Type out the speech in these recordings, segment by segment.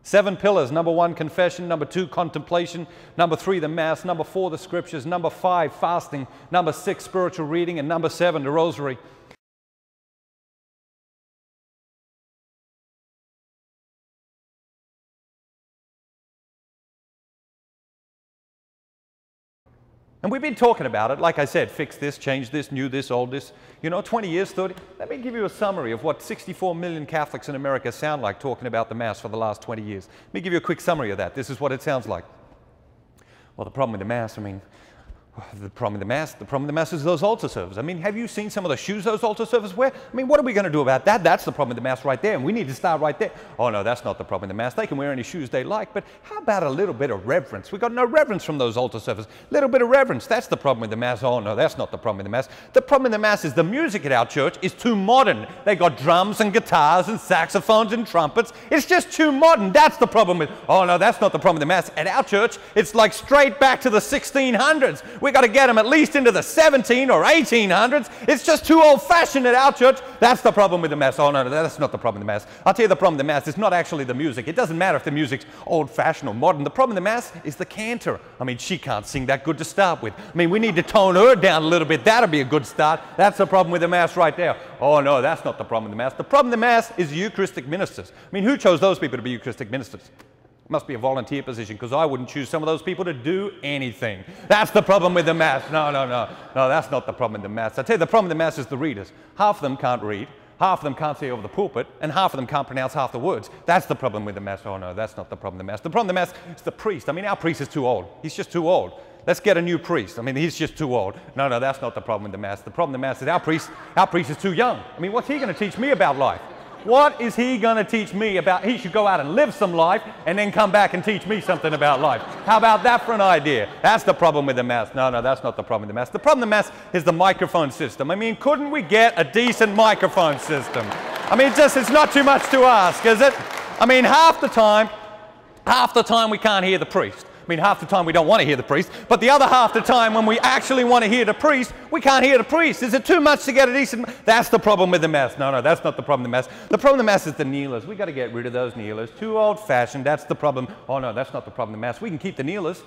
7 pillars. Number 1, confession. Number 2, contemplation. Number 3, the Mass. Number 4, the Scriptures. Number 5, fasting. Number 6, spiritual reading. And number 7, the Rosary. And we've been talking about it, like I said, fix this, change this, new this, old this, 20 years, 30. Let me give you a summary of what 64 million Catholics in America sound like talking about the Mass for the last 20 years. Let me give you a quick summary of that. This is what it sounds like. Well, the problem with the Mass, the problem with the Mass is those altar servers. Have you seen some of the shoes those altar servers wear? What are we going to do about that? That's the problem with the Mass right there, and we need to start right there. Oh, no, that's not the problem with the Mass. They can wear any shoes they like, but how about a little bit of reverence? We've got no reverence from those altar servers. A little bit of reverence. That's the problem with the Mass. Oh, no, that's not the problem with the Mass. The problem with the Mass is the music at our church is too modern. They got drums and guitars and saxophones and trumpets. It's just too modern. That's the problem with, oh, no, that's not the problem with the Mass. At our church, it's like straight back to the 1600s. We've got to get them at least into the 17 or 1800s. It's just too old-fashioned at our church. That's the problem with the Mass. Oh, no, that's not the problem with the Mass. I'll tell you the problem with the Mass is not actually the music. It doesn't matter if the music's old-fashioned or modern. The problem with the Mass is the cantor. she can't sing that good to start with. We need to tone her down a little bit. That'll be a good start. That's the problem with the Mass right there. Oh, no, that's not the problem with the Mass. The problem with the Mass is Eucharistic ministers. Who chose those people to be Eucharistic ministers? It must be a volunteer position, because I wouldn't choose some of those people to do anything. That's the problem with the Mass. No, that's not the problem with the Mass. I tell you, the problem with the Mass is the readers. Half of them can't read, half of them can't say over the pulpit, and half of them can't pronounce half the words. That's the problem with the Mass. Oh, no, that's not the problem with the Mass. The problem with the Mass is the priest. Our priest is too old. He's just too old. Let's get a new priest. He's just too old. No, that's not the problem with the Mass. The problem with the Mass is our priest is too young. What's he going to teach me about life? What is he going to teach me about? He should go out and live some life and then come back and teach me something about life. How about that for an idea? That's the problem with the Mass. No, that's not the problem with the Mass. The problem with the Mass is the microphone system. Couldn't we get a decent microphone system? It's not too much to ask, is it? Half the time we can't hear the priest. Half the time we don't want to hear the priest, but the other half the time when we actually want to hear the priest, we can't hear the priest. Is it too much to get a decent... That's the problem with the Mass. No, that's not the problem with the Mass. The problem with the Mass is the kneelers. We've got to get rid of those kneelers. Too old-fashioned. That's the problem. Oh, no, that's not the problem with the Mass. We can keep the kneelers,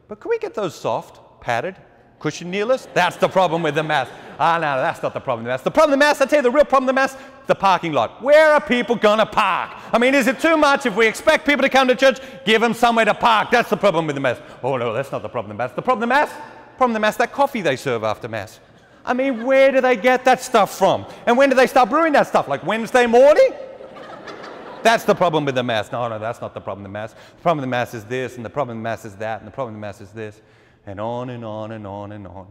but can we get those soft, padded, cushion kneelers? That's the problem with the Mass. No, that's not the problem with the Mass. The problem with the Mass, I tell you, the real problem with the Mass, the parking lot. Where are people going to park? Is it too much if we expect people to come to church? Give them somewhere to park. That's the problem with the Mass. Oh, no, that's not the problem with the Mass. The problem with the Mass, that coffee they serve after Mass. Where do they get that stuff from? And when do they start brewing that stuff? Like Wednesday morning? That's the problem with the Mass. No, that's not the problem with the Mass. The problem with the Mass is this, and the problem with the Mass is that, and the problem with the Mass is this, and on and on and on and on.